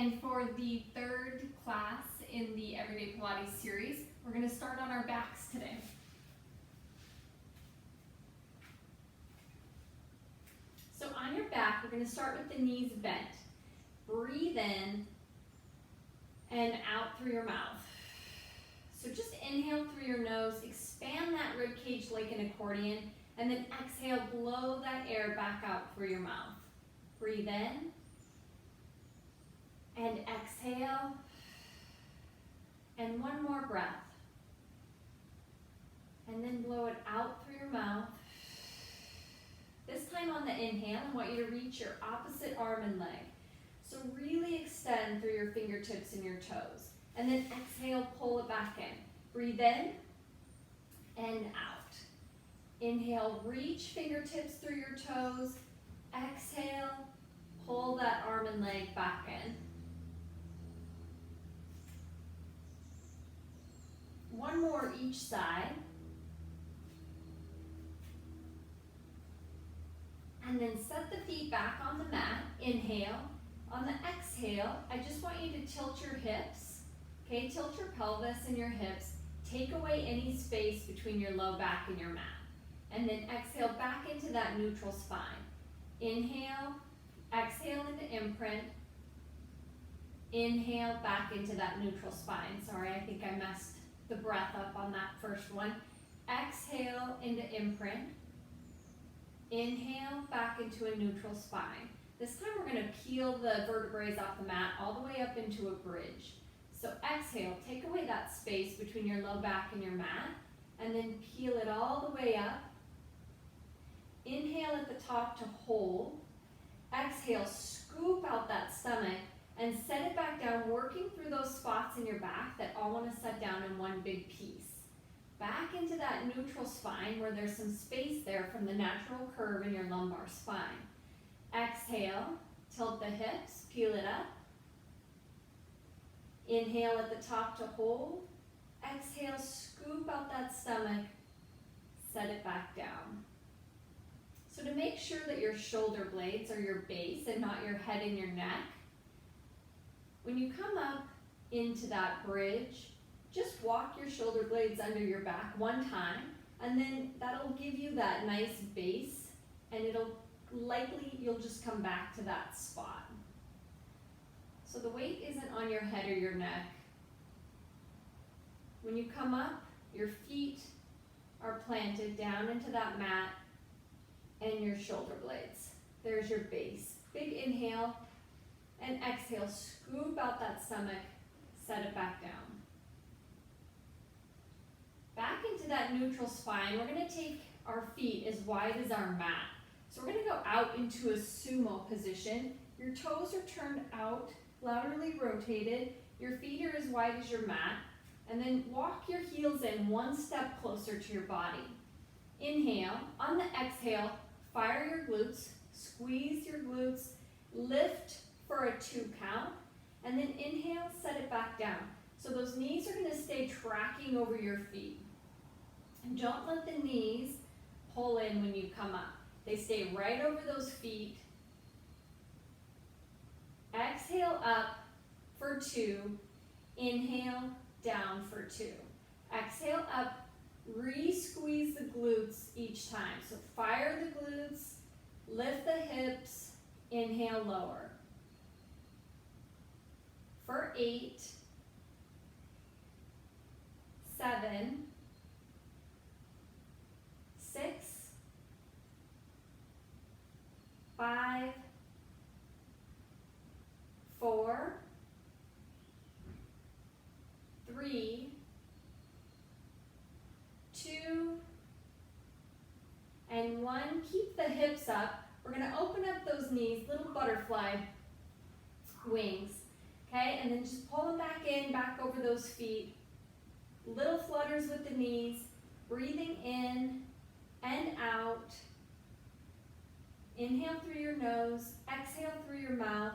And for the third class in the Everyday Pilates series, we're going to start on our backs today. So on your back, we're going to start with the knees bent. Breathe in and out through your mouth. So just inhale through your nose, expand that rib cage like an accordion, and then exhale, blow that air back out through your mouth. Breathe in and exhale, and one more breath. And then blow it out through your mouth. This time on the inhale, I want you to reach your opposite arm and leg. So really extend through your fingertips and your toes. And then exhale, pull it back in. Breathe in and out. Inhale, reach fingertips through your toes. Exhale, pull that arm and leg back in. One more each side. And then set the feet back on the mat. Inhale. On the exhale, I just want you to tilt your hips. Okay, tilt your pelvis and your hips. Take away any space between your low back and your mat. And then exhale back into that neutral spine. Inhale, exhale into imprint. Inhale back into that neutral spine. Sorry, I think I messed the breath up on that first one. Exhale into imprint. Inhale back into a neutral spine. This time we're going to peel the vertebrae off the mat all the way up into a bridge. So exhale, take away that space between your low back and your mat, and then peel it all the way up. Inhale at the top to hold. Exhale, scoop out that stomach and set it back down, working through those spots in your back that all want to set down in one big piece. Back into that neutral spine where there's some space there from the natural curve in your lumbar spine. Exhale, tilt the hips, peel it up. Inhale at the top to hold. Exhale, scoop out that stomach, set it back down. So to make sure that your shoulder blades are your base and not your head and your neck, when you come up into that bridge, just walk your shoulder blades under your back one time, and then that'll give you that nice base, and you'll just come back to that spot. So the weight isn't on your head or your neck. When you come up, your feet are planted down into that mat and your shoulder blades. There's your base. Big inhale and exhale, scoop out that stomach, set it back down. Back into that neutral spine, we're going to take our feet as wide as our mat. So we're going to go out into a sumo position. Your toes are turned out, laterally rotated. Your feet are as wide as your mat. And then walk your heels in one step closer to your body. Inhale. On the exhale, fire your glutes, squeeze your glutes, lift for a 2 count. And then inhale, set it back down. So those knees are going to stay tracking over your feet. And don't let the knees pull in when you come up. They stay right over those feet. Exhale up for 2. Inhale down for 2. Exhale up, re-squeeze the glutes each time. So fire the glutes, lift the hips, inhale lower. For 8, 7, 6, 5, 4, 3, 2, and 1. Keep the hips up. We're going to open up those knees, little butterfly wings. Okay, and then just pull them back in, back over those feet. Little flutters with the knees, breathing in and out. Inhale through your nose, exhale through your mouth.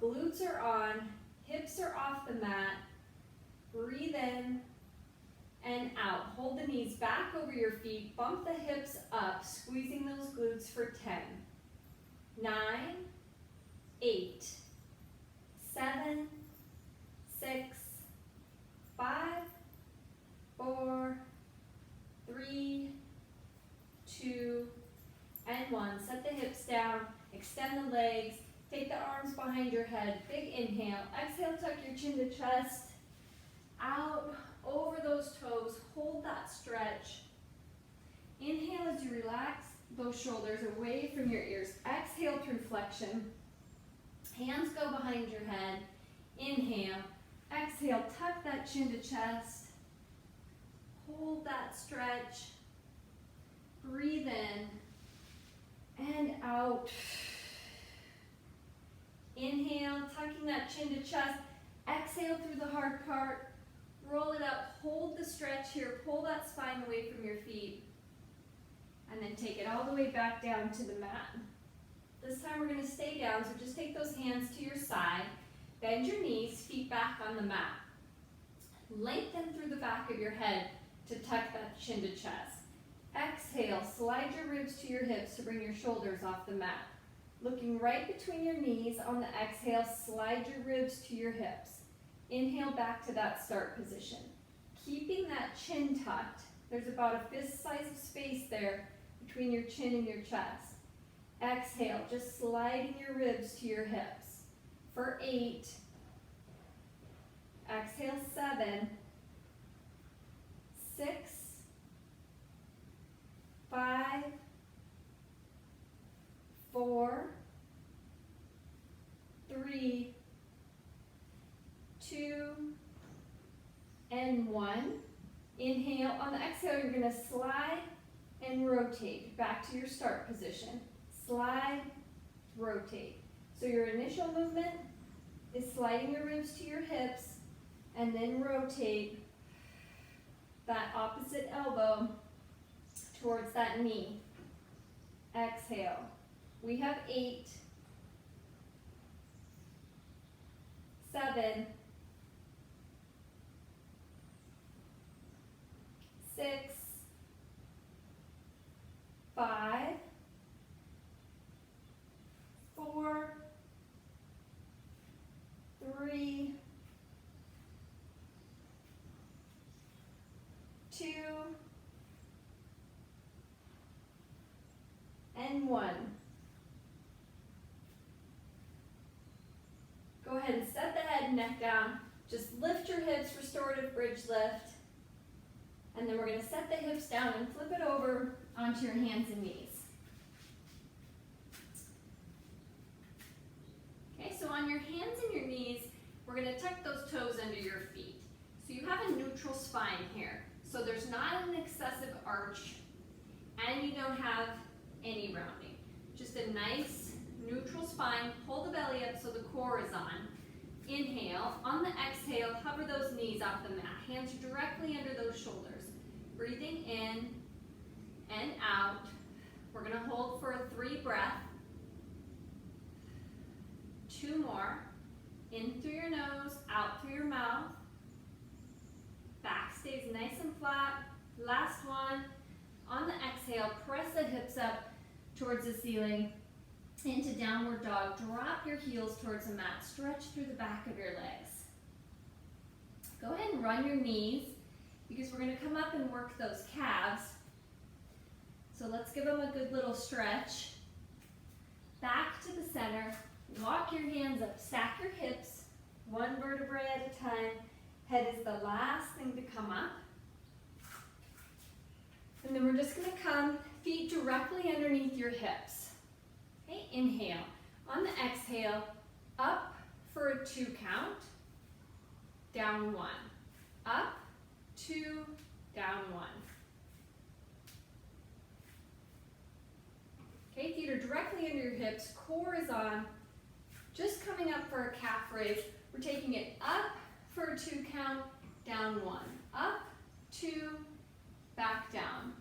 Glutes are on, hips are off the mat. Breathe in and out. Hold the knees back over your feet, bump the hips up, squeezing those glutes for 10, 9, 8, hips down, extend the legs, take the arms behind your head, big inhale. Exhale, tuck your chin to chest, out, over those toes, hold that stretch. Inhale as you relax those shoulders away from your ears. Exhale through flexion. Hands go behind your head. Inhale. Exhale, tuck that chin to chest. Hold that stretch. Breathe in and out. Inhale, tucking that chin to chest. Exhale through the hard part. Roll it up. Hold the stretch here. Pull that spine away from your feet. And then take it all the way back down to the mat. This time we're going to stay down, so just take those hands to your side. Bend your knees, feet back on the mat. Lengthen through the back of your head to tuck that chin to chest. Exhale, slide your ribs to your hips to bring your shoulders off the mat. Looking right between your knees on the exhale, slide your ribs to your hips. Inhale back to that start position. Keeping that chin tucked, there's about a fist size of space there between your chin and your chest. Exhale, just sliding your ribs to your hips. For 8. Exhale, 7. 6. 5. 4. 3. 2. And 1. Inhale. On the exhale, you're going to slide and rotate back to your start position. Slide, rotate. So your initial movement is sliding your ribs to your hips and then rotate that opposite elbow towards that knee. Exhale. We have 8, 7, 6, 5, 4, 3, 2, and 1. Go ahead and set the head and neck down. Just lift your hips, restorative bridge lift. And then we're going to set the hips down and flip it over onto your hands and knees. Okay, so on your hands and your knees, we're going to tuck those toes under your feet. So you have a neutral spine here. So there's not an excessive arch, and you don't have any rounding. Just a nice neutral spine. Pull the belly up so the core is on. Inhale. On the exhale, hover those knees off the mat. Hands are directly under those shoulders. Breathing in and out. We're going to hold for a 3 breath. 2 more. In through your nose, out through your mouth. Back stays nice and flat. Last one. On the exhale, press the hips up towards the ceiling. Into downward dog. Drop your heels towards the mat. Stretch through the back of your legs. Go ahead and run your knees because we're going to come up and work those calves. So let's give them a good little stretch. Back to the center. Walk your hands up. Stack your hips. 1 vertebrae at a time. Head is the last thing to come up. And then we're just going to come feet directly underneath your hips. Okay, inhale. On the exhale, up for a 2 count. Down 1. Up, 2, down 1. Okay, feet are directly under your hips. Core is on. Just coming up for a calf raise. We're taking it up for a 2 count. Down 1. Up, 2, back down.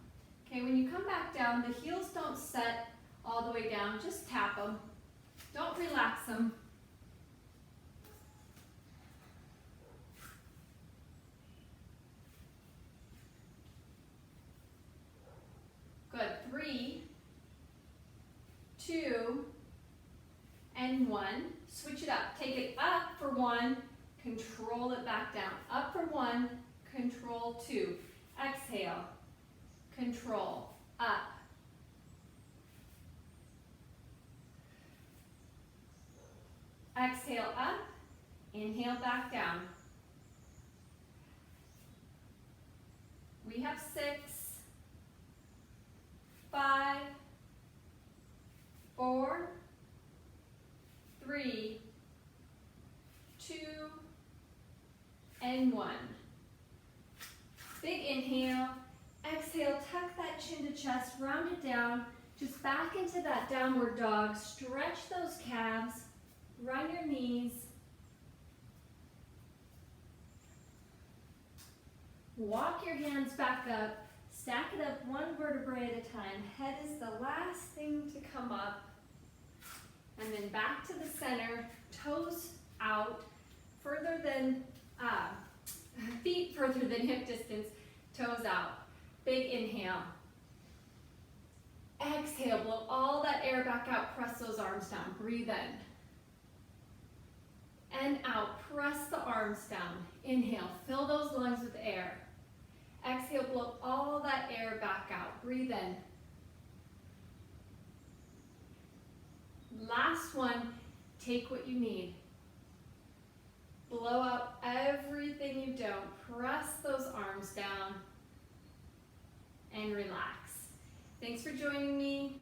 Okay, when you come back down, the heels don't set all the way down. Just tap them. Don't relax them. Good. 3, 2, and 1. Switch it up. Take it up for 1. Control it back down. Up for 1. Control 2. Exhale. Control. Up. up, inhale back down. We have 6, 5, 4, 3, 2, and 1. Big inhale. Exhale, tuck that chin to chest, round it down, just back into that downward dog. Stretch those calves, run your knees. Walk your hands back up, stack it up one vertebrae at a time. Head is the last thing to come up. And then back to the center, toes out, further than, feet further than hip distance, toes out. Big inhale. Exhale, blow all that air back out, press those arms down, breathe in. And out, press the arms down. Inhale, fill those lungs with air. Exhale, blow all that air back out, breathe in. Last one, take what you need. Blow out everything you don't. Press those arms down and relax. Thanks for joining me.